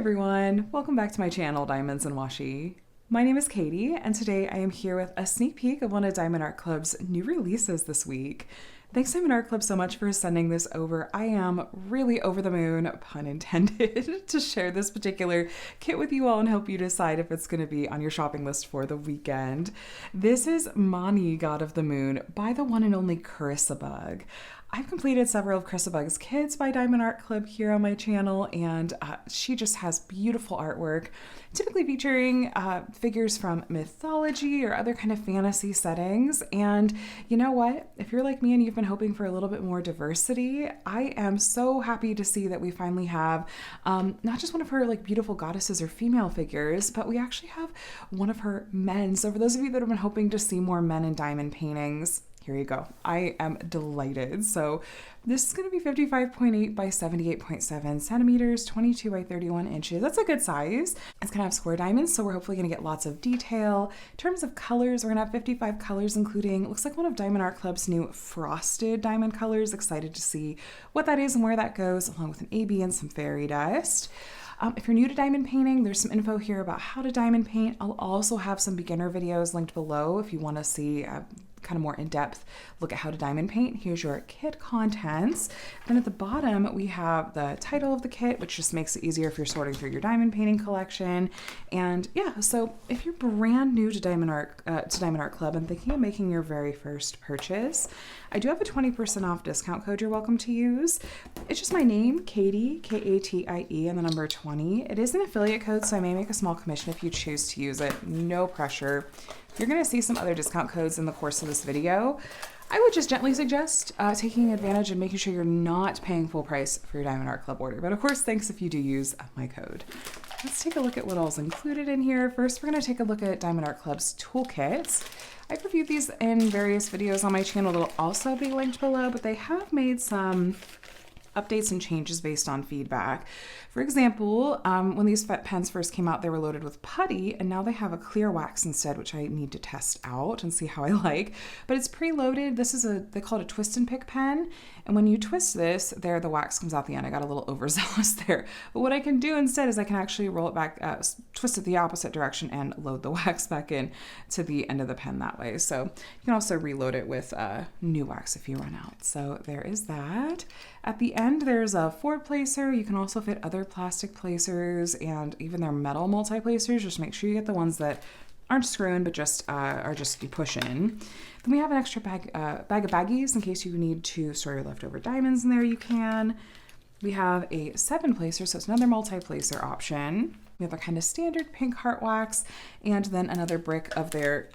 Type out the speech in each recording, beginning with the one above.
everyone, welcome back to my channel, Diamonds and Washi. My name is Katie, and today I am here with a sneak peek of one of Diamond Art Club's new releases this week. Thanks Diamond Art Club so much for sending this over. I am really over the moon, pun intended, to share this particular kit with you all and help you decide if it's going to be on your shopping list for the weekend. This is Máni, God of the Moon, by the one and only ChrissaBug. I've completed several of ChrissaBug's kits by Diamond Art Club here on my channel, and she just has beautiful artwork, typically featuring figures from mythology or other kind of fantasy settings. And you know what? If you're like me and you've been hoping for a little bit more diversity, I am so happy to see that we finally have not just one of her like beautiful goddesses or female figures, but we actually have one of her men. So for those of you that have been hoping to see more men in diamond paintings, here you go. I am delighted. So this is going to be 55.8 by 78.7 centimeters, 22 by 31 inches. That's a good size. It's going to have square diamonds, so we're hopefully going to get lots of detail. In terms of colors, we're going to have 55 colors, including, looks like one of Diamond Art Club's new frosted diamond colors. Excited to see what that is and where that goes, along with an AB and some fairy dust. If you're new to diamond painting, there's some info here about how to diamond paint. I'll also have some beginner videos linked below if you want to see kind of more in-depth look at how to diamond paint. Here's your kit contents. Then at the bottom, we have the title of the kit, which just makes it easier if you're sorting through your diamond painting collection. And yeah, so if you're brand new to Diamond Art Club and thinking of making your very first purchase, I do have a 20% off discount code you're welcome to use. It's just my name, Katie, K-A-T-I-E, and the number 20. It is an affiliate code, so I may make a small commission if you choose to use it. No pressure. You're going to see some other discount codes in the course of this video. I would just gently suggest taking advantage and making sure you're not paying full price for your Diamond Art Club order. But of course, thanks if you do use my code. Let's take a look at what all's included in here. First, we're going to take a look at Diamond Art Club's toolkits. I've reviewed these in various videos on my channel that'll also be linked below, but they have made some updates and changes based on feedback. For example, when these pens first came out, they were loaded with putty, and now they have a clear wax instead, which I need to test out and see how I like. But it's preloaded. This is they call it a twist and pick pen. And when you twist this, the wax comes out the end. I got a little overzealous there. But what I can do instead is I can actually roll it back, twist it the opposite direction and load the wax back in to the end of the pen that way. So you can also reload it with new wax if you run out. So there is that. At the end, there's a forward placer. You can also fit other plastic placers and even their metal multi-placers. Just make sure you get the ones that aren't screwing but just are just you push in. Then we have an extra bag of baggies in case you need to store your leftover diamonds in there. You can. We have a 7 placer, so it's another multi-placer option. We have a kind of standard pink heart wax and then another brick of their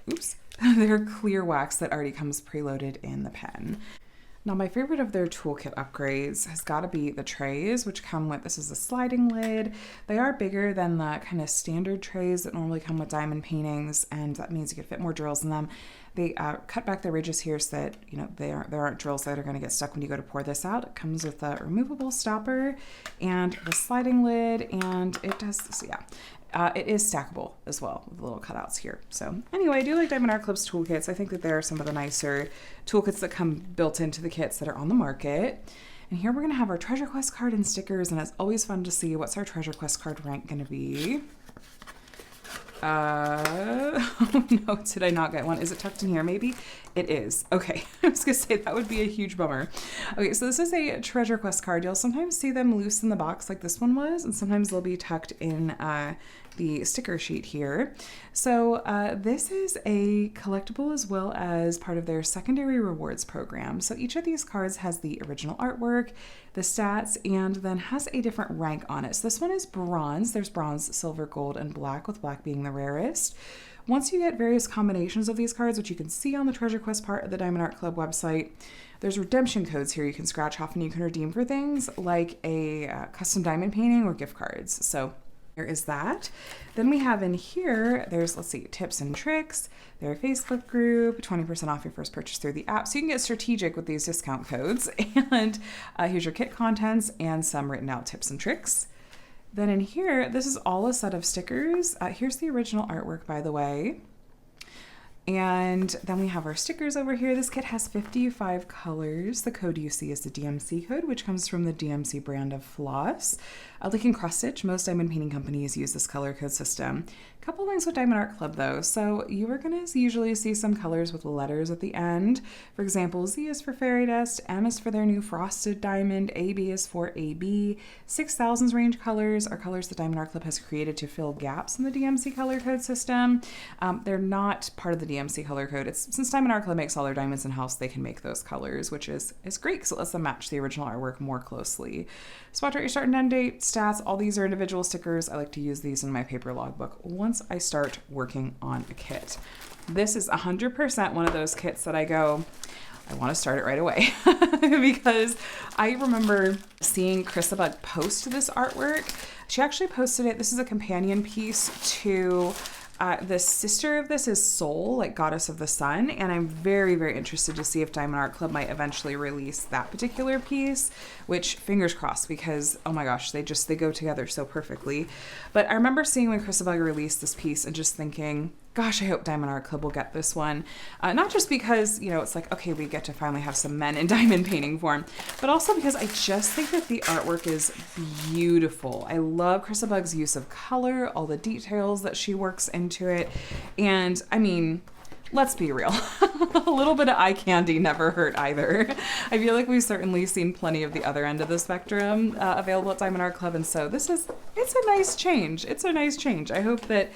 their clear wax that already comes preloaded in the pen. Now, my favorite of their toolkit upgrades has got to be the trays, which come with, this is a sliding lid. They are bigger than the kind of standard trays that normally come with diamond paintings, and that means you can fit more drills in them. They cut back the ridges here so that, you know, there aren't drills that are going to get stuck when you go to pour this out. It comes with a removable stopper and the sliding lid, and it does this, yeah. It is stackable as well with the little cutouts here. So anyway, I do like Diamond Art Club's toolkits. I think that there are some of the nicer toolkits that come built into the kits that are on the market. And here we're going to have our treasure quest card and stickers, and it's always fun to see what's our treasure quest card rank going to be. Oh no, did I not get one? Is it tucked in here maybe? It is. Okay, I was gonna say that would be a huge bummer. Okay, so this is a treasure quest card. You'll sometimes see them loose in the box like this one was, and sometimes they'll be tucked in the sticker sheet here. So this is a collectible as well as part of their secondary rewards program. So each of these cards has the original artwork, the stats, and then has a different rank on it. So this one is bronze. There's bronze, silver, gold, and black, with black being the rarest. Once you get various combinations of these cards, which you can see on the Treasure Quest part of the Diamond Art Club website, there's redemption codes here you can scratch off and you can redeem for things like a custom diamond painting or gift cards. So there is that. Then we have in here, there's, let's see, tips and tricks, their Facebook group, 20% off your first purchase through the app. So you can get strategic with these discount codes. And here's your kit contents and some written out tips and tricks. Then in here, this is all a set of stickers. Here's the original artwork, by the way. And then we have our stickers over here. This kit has 55 colors. The code you see is the DMC code, which comes from the DMC brand of floss. Like in cross stitch, most diamond painting companies use this color code system. A couple things with Diamond Art Club though. So you are going to usually see some colors with letters at the end. For example, Z is for fairy dust, M is for their new frosted diamond, AB is for AB. 6000's range colors are colors that Diamond Art Club has created to fill gaps in the DMC color code system. They're not part of the DMC color code. Since Diamond Art Club makes all their diamonds in-house, they can make those colors, which is great because it lets them match the original artwork more closely. Spot your start and end date, stats, all these are individual stickers. I like to use these in my paper logbook once I start working on a kit. This is 100% one of those kits that I go, I want to start it right away because I remember seeing ChrissaBug post this artwork. She actually posted it. This is a companion piece to the sister of this is Sol, like goddess of the sun, and I'm very, very interested to see if Diamond Art Club might eventually release that particular piece, which fingers crossed because, oh my gosh, they go together so perfectly. But I remember seeing when ChrissaBug released this piece and just thinking, gosh, I hope Diamond Art Club will get this one. Not just because, you know, it's like, okay, we get to finally have some men in diamond painting form, but also because I just think that the artwork is beautiful. I love ChrissaBug's use of color, all the details that she works into it. And I mean, let's be real. A little bit of eye candy never hurt either. I feel like we've certainly seen plenty of the other end of the spectrum available at Diamond Art Club. And so it's a nice change. It's a nice change. I hope that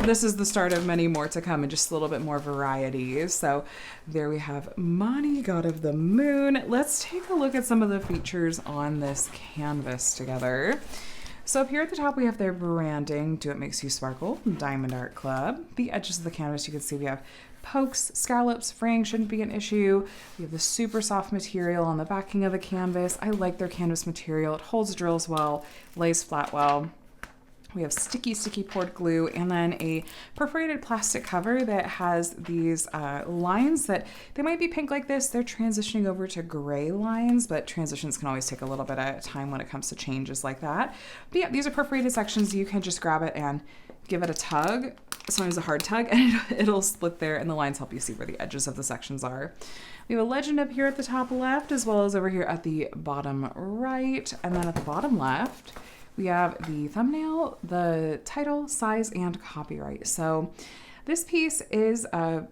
this is the start of many more to come and just a little bit more variety. So there we have Máni, God of the Moon. Let's take a look at some of the features on this canvas together. So up here at the top, we have their branding, Do It Makes You Sparkle, Diamond Art Club. The edges of the canvas, you can see we have pokes, scallops, fraying shouldn't be an issue. We have the super soft material on the backing of the canvas. I like their canvas material. It holds drills well, lays flat well. We have sticky poured glue and then a perforated plastic cover that has these lines that they might be pink like this. They're transitioning over to gray lines, but transitions can always take a little bit of time when it comes to changes like that. But yeah, these are perforated sections. You can just grab it and give it a tug, sometimes a hard tug, and it'll split there, and the lines help you see where the edges of the sections are. We have a legend up here at the top left, as well as over here at the bottom right, and then at the bottom left, we have the thumbnail, the title, size, and copyright. So this piece is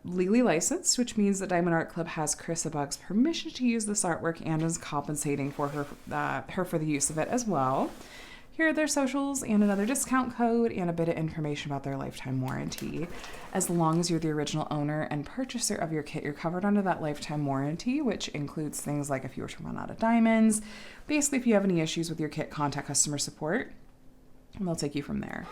legally licensed, which means that Diamond Art Club has ChrissaBug's permission to use this artwork and is compensating for her for the use of it as well. Here are their socials and another discount code and a bit of information about their lifetime warranty. As long as you're the original owner and purchaser of your kit, you're covered under that lifetime warranty, which includes things like if you were to run out of diamonds. Basically, if you have any issues with your kit, contact customer support and they'll take you from there.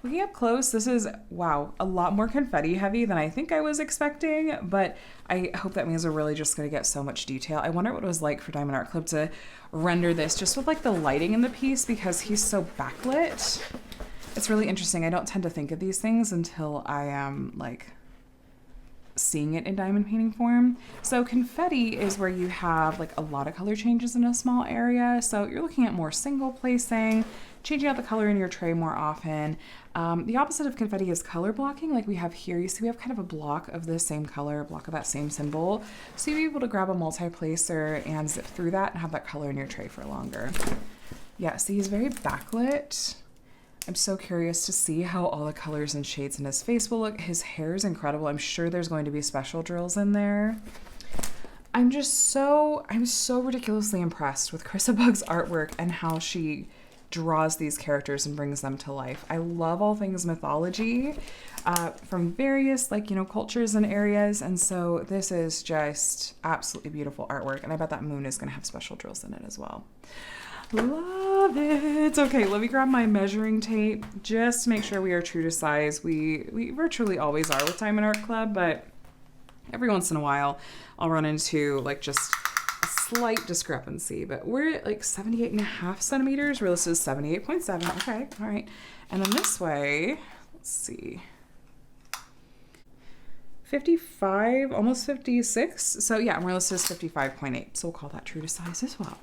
Looking up close, this is, wow, a lot more confetti heavy than I think I was expecting, but I hope that means we're really just going to get so much detail. I wonder what it was like for Diamond Art Club to render this just with like the lighting in the piece because he's so backlit. It's really interesting. I don't tend to think of these things until I am like seeing it in diamond painting form. So confetti is where you have like a lot of color changes in a small area. So you're looking at more single placing, changing out the color in your tray more often. The opposite of confetti is color blocking, like we have here. You see we have kind of a block of the same color, a block of that same symbol. So you'll be able to grab a multi-placer and zip through that and have that color in your tray for longer. Yeah, see, he's very backlit. I'm so curious to see how all the colors and shades in his face will look. His hair is incredible. I'm sure there's going to be special drills in there. I'm so ridiculously impressed with ChrissaBug's artwork and how she draws these characters and brings them to life. I love all things mythology from various cultures and areas, and so this is just absolutely beautiful artwork, and I bet that moon is going to have special drills in it as well. Love it. Okay, let me grab my measuring tape just to make sure we are true to size. We virtually always are with Diamond Art Club, but every once in a while I'll run into just a slight discrepancy, but we're at 78.5 centimeters. We're listed as 78.7. Okay, all right. And then this way, let's see. 55, almost 56. So yeah, more or less is 55.8. So we'll call that true to size as well.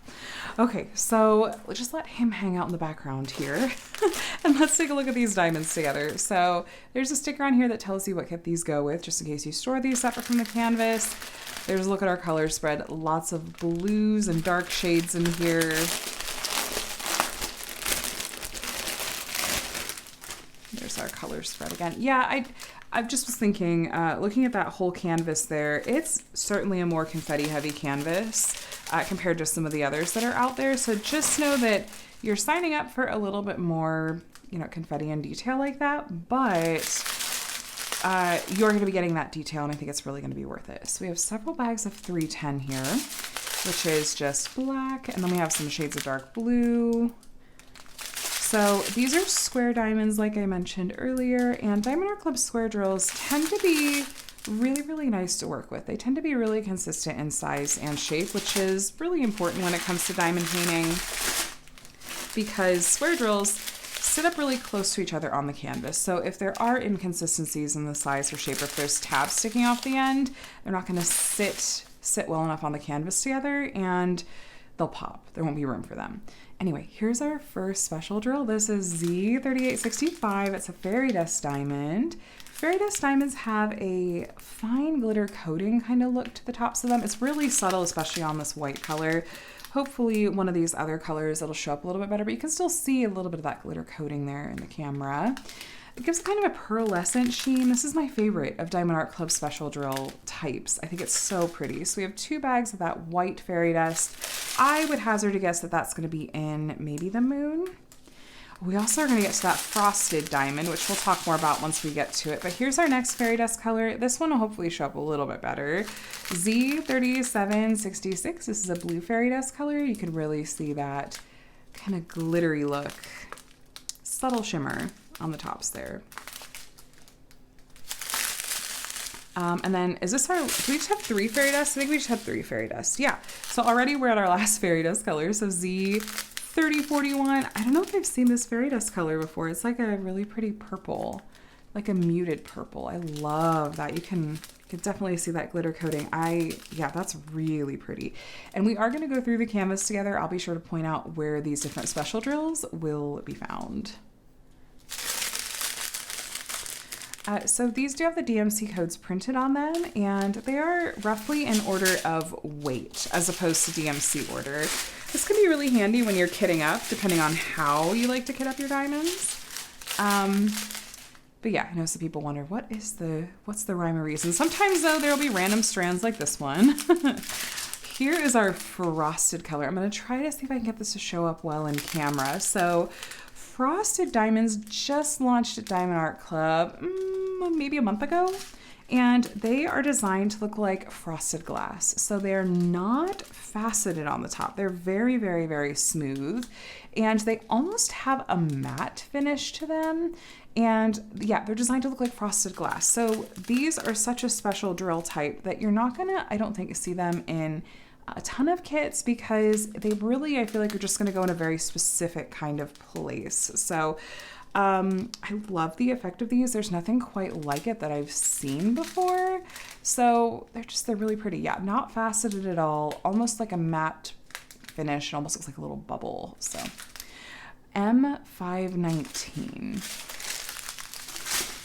Okay, so we'll just let him hang out in the background here. And let's take a look at these diamonds together. So there's a sticker on here that tells you what kit these go with, just in case you store these separate from the canvas. There's a look at our color spread. Lots of blues and dark shades in here. There's our color spread again. Yeah, I just was thinking, looking at that whole canvas there, it's certainly a more confetti heavy canvas compared to some of the others that are out there. So just know that you're signing up for a little bit more, you know, confetti and detail like that, but you're going to be getting that detail, and I think it's really going to be worth it. So we have several bags of 310 here, which is just black, and then we have some shades of dark blue. So these are square diamonds, like I mentioned earlier, and Diamond Art Club square drills tend to be really, really nice to work with. They tend to be really consistent in size and shape, which is really important when it comes to diamond painting, because square drills sit up really close to each other on the canvas. So if there are inconsistencies in the size or shape, or if there's tabs sticking off the end, they're not going to sit well enough on the canvas together, and they'll pop. There won't be room for them. Anyway, here's our first special drill. This is Z3865. It's a fairy dust diamond. Fairy dust diamonds have a fine glitter coating kind of look to the tops of them. It's really subtle, especially on this white color. Hopefully one of these other colors, it'll show up a little bit better, but you can still see a little bit of that glitter coating there in the camera. It gives kind of a pearlescent sheen. This is my favorite of Diamond Art Club special drill types. I think it's so pretty. So we have 2 bags of that white fairy dust. I would hazard a guess that that's going to be in maybe the moon. We also are going to get to that frosted diamond, which we'll talk more about once we get to it. But here's our next fairy dust color. This one will hopefully show up a little bit better. Z3766. This is a blue fairy dust color. You can really see that kind of glittery look. Subtle shimmer on the tops there. And then is this our, do we just have 3 fairy dust? I think we just have 3 fairy dust. Yeah. So already we're at our last fairy dust color. So Z3041. I don't know if I've seen this fairy dust color before. It's like a really pretty purple, like a muted purple. I love that. You can definitely see that glitter coating. Yeah, that's really pretty. And we are going to go through the canvas together. I'll be sure to point out where these different special drills will be found. So these do have the DMC codes printed on them, and they are roughly in order of weight as opposed to DMC order. This can be really handy when you're kitting up, depending on how you like to kit up your diamonds. But yeah, I know some people wonder, what's the rhyme or reason? Sometimes though, there'll be random strands like this one. Here is our frosted color. I'm going to try to see if I can get this to show up well in camera. So frosted diamonds just launched at Diamond Art Club maybe a month ago, and they are designed to look like frosted glass. So they're not faceted on the top. They're very, very, very smooth, and they almost have a matte finish to them. And yeah, they're designed to look like frosted glass. So these are such a special drill type that you're not gonna, I don't think, see them in a ton of kits, because they really, I feel like, are just going to go in a very specific kind of place. So I love the effect of these. There's nothing quite like it that I've seen before. So they're really pretty. Yeah, not faceted at all. Almost like a matte finish. It almost looks like a little bubble. So M519.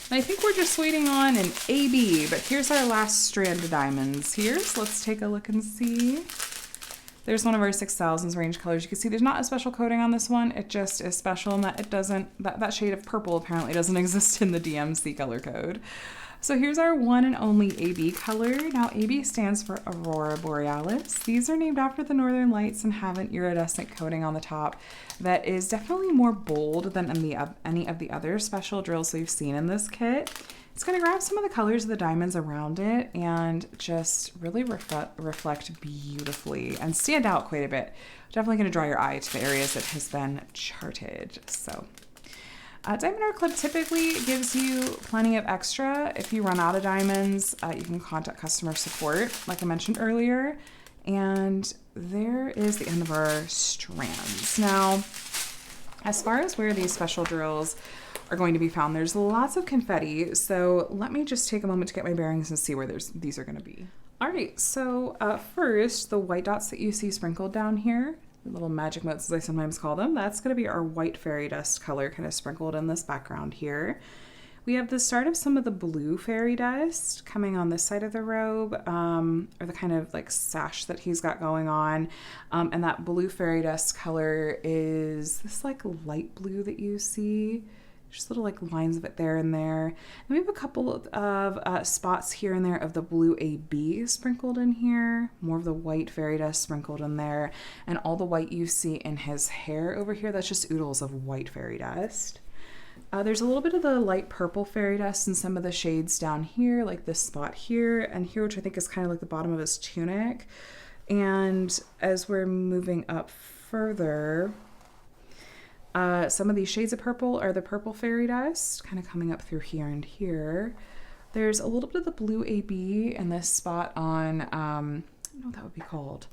I think we're just waiting on an AB, but here's our last strand of diamonds here. So let's take a look and see. There's one of our 6000s range colors. You can see there's not a special coating on this one. It just is special, and that it doesn't, that shade of purple apparently doesn't exist in the DMC color code. So here's our one and only AB color. Now AB stands for Aurora Borealis. These are named after the Northern Lights and have an iridescent coating on the top that is definitely more bold than any of the other special drills we've seen in this kit. It's going to grab some of the colors of the diamonds around it and just really reflect beautifully and stand out quite a bit. Definitely going to draw your eye to the areas that has been charted. So Diamond Art Club typically gives you plenty of extra. If you run out of diamonds, you can contact customer support, like I mentioned earlier. And there is the end of our strands. Now, as far as where these special drills are going to be found. There's lots of confetti, so let me just take a moment to get my bearings and see where these are going to be. All right, so first, the white dots that you see sprinkled down here, little magic motes as I sometimes call them, that's going to be our white fairy dust color kind of sprinkled in this background here. We have the start of some of the blue fairy dust coming on this side of the robe, or the kind of like sash that he's got going on. And that blue fairy dust color is this like light blue that you see. Just little like lines of it there and there. And we have a couple of spots here and there of the blue AB sprinkled in here. More of the white fairy dust sprinkled in there. And all the white you see in his hair over here, that's just oodles of white fairy dust. There's a little bit of the light purple fairy dust in some of the shades down here, like this spot here and here, which I think is kind of like the bottom of his tunic. And as we're moving up further, some of these shades of purple are the purple fairy dust, kind of coming up through here and here. There's a little bit of the blue AB in this spot on, I don't know what that would be called.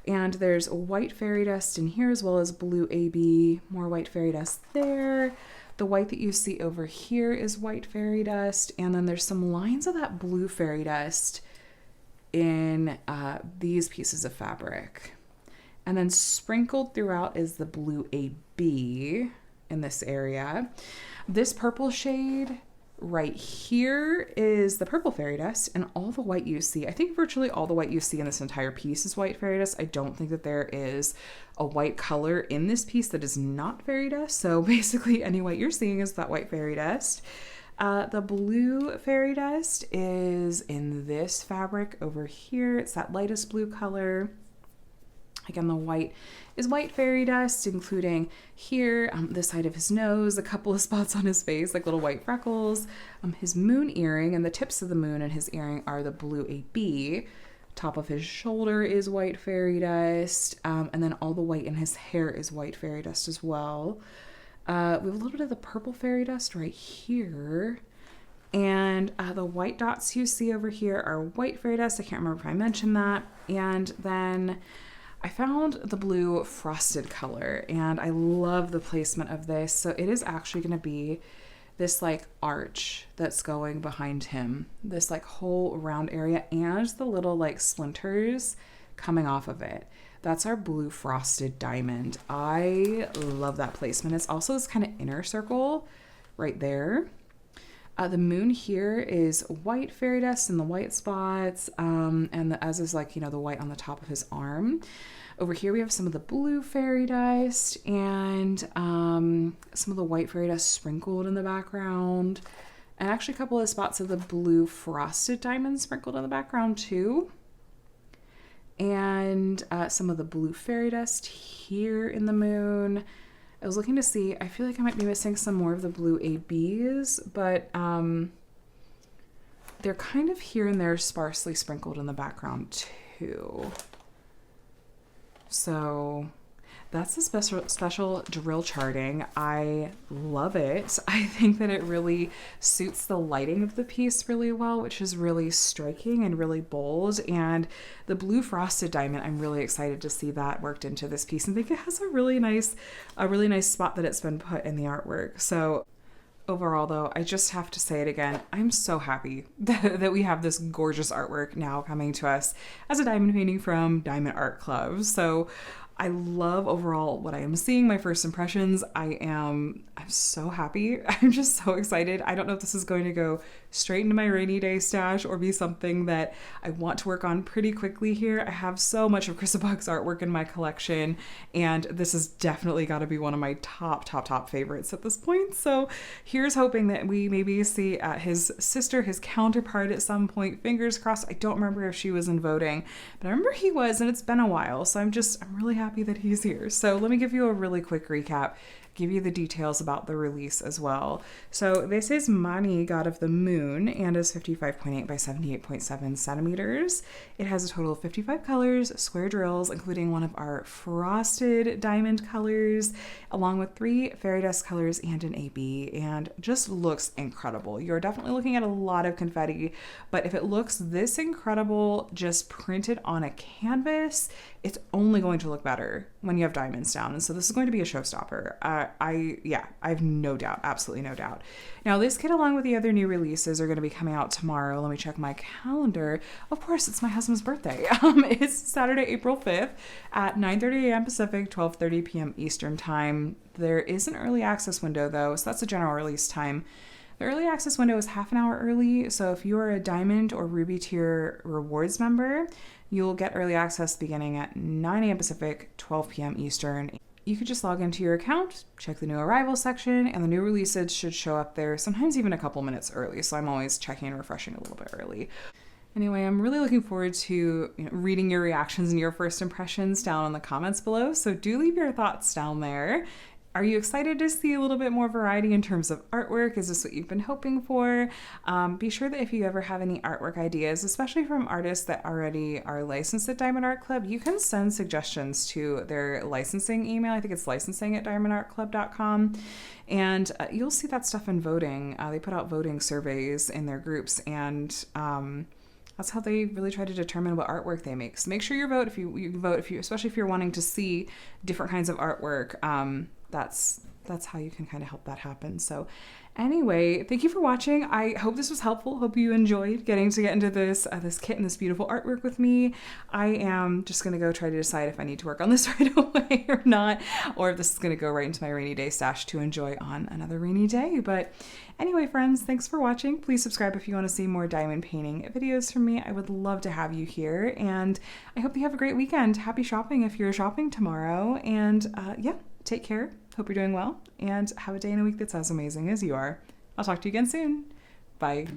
And there's a white fairy dust in here as well as blue AB, more white fairy dust there. The white that you see over here is white fairy dust, and then there's some lines of that blue fairy dust in these pieces of fabric. And then sprinkled throughout is the blue AB in this area. This purple shade right here is the purple fairy dust, and all the white you see, I think virtually all the white you see in this entire piece is white fairy dust. I don't think that there is a white color in this piece that is not fairy dust. So basically any white you're seeing is that white fairy dust. The blue fairy dust is in this fabric over here. It's that lightest blue color. Again, the white is white fairy dust, including here, this side of his nose, a couple of spots on his face, like little white freckles. His moon earring and the tips of the moon in his earring are the blue AB. Top of his shoulder is white fairy dust, and then all the white in his hair is white fairy dust as well. We have a little bit of the purple fairy dust right here. And the white dots you see over here are white fairy dust. I can't remember if I mentioned that. And then I found the blue frosted color, and I love the placement of this. So it is actually going to be this like arch that's going behind him, this like whole round area, and the little like splinters coming off of it. That's our blue frosted diamond. I love that placement. It's also this kind of inner circle right there. The moon here is white fairy dust in the white spots, and as is like, the white on the top of his arm. Over here we have some of the blue fairy dust and some of the white fairy dust sprinkled in the background. And actually a couple of spots of the blue frosted diamonds sprinkled in the background too. And some of the blue fairy dust here in the moon. I was looking to see, I feel like I might be missing some more of the blue ABs, but they're kind of here and there sparsely sprinkled in the background too. So that's the special drill charting. I love it. I think that it really suits the lighting of the piece really well, which is really striking and really bold. And the blue frosted diamond, I'm really excited to see that worked into this piece, and think it has a really nice spot that it's been put in the artwork. So overall, though, I just have to say it again, I'm so happy that we have this gorgeous artwork now coming to us as a diamond painting from Diamond Art Club. So I love overall what I am seeing, my first impressions. I'm so happy. I'm just so excited. I don't know if this is going to go straight into my rainy day stash or be something that I want to work on pretty quickly here. I have so much of ChrissaBug's artwork in my collection, and this has definitely got to be one of my top favorites at this point. So here's hoping that we maybe see his sister, his counterpart at some point. Fingers crossed. I don't remember if she was in voting, but I remember he was, and it's been a while. So I'm really happy that he's here. So let me give you a really quick recap, give you the details about the release as well. So this is Máni, God of the Moon, and is 55.8 by 78.7 centimeters. It has a total of 55 colors, square drills, including one of our frosted diamond colors, along with 3 fairy dust colors and an AB, and just looks incredible. You're definitely looking at a lot of confetti, but if it looks this incredible just printed on a canvas, it's only going to look better when you have diamonds down. And so this is going to be a showstopper. I have no doubt, absolutely no doubt. Now, this kit, along with the other new releases, are going to be coming out tomorrow. Let me check my calendar. Of course, it's my husband's birthday. It's Saturday, April 5th at 9:30 a.m. Pacific, 12:30 p.m. Eastern Time. There is an early access window, though, so that's the general release time. The early access window is half an hour early, so if you're a Diamond or Ruby tier rewards member, you'll get early access beginning at 9 a.m. Pacific, 12 p.m. Eastern. You could just log into your account, check the new arrival section, and the new releases should show up there, sometimes even a couple minutes early, so I'm always checking and refreshing a little bit early. Anyway, I'm really looking forward to reading your reactions and your first impressions down in the comments below, so do leave your thoughts down there. Are you excited to see a little bit more variety in terms of artwork? Is this what you've been hoping for? Be sure that if you ever have any artwork ideas, especially from artists that already are licensed at Diamond Art Club, you can send suggestions to their licensing email. I think it's licensing@diamondartclub.com. And you'll see that stuff in voting. They put out voting surveys in their groups, and that's how they really try to determine what artwork they make. So make sure you vote if you vote, especially if you're wanting to see different kinds of artwork. That's how you can kind of help that happen. So anyway, thank you for watching. I hope this was helpful. Hope you enjoyed getting to get into this kit and this beautiful artwork with me. I am just going to go try to decide if I need to work on this right away or not, or if this is going to go right into my rainy day stash to enjoy on another rainy day. But anyway, friends, thanks for watching. Please subscribe if you want to see more diamond painting videos from me. I would love to have you here, and I hope you have a great weekend. Happy shopping if you're shopping tomorrow, and yeah, take care. Hope you're doing well, and have a day and a week that's as amazing as you are. I'll talk to you again soon. Bye.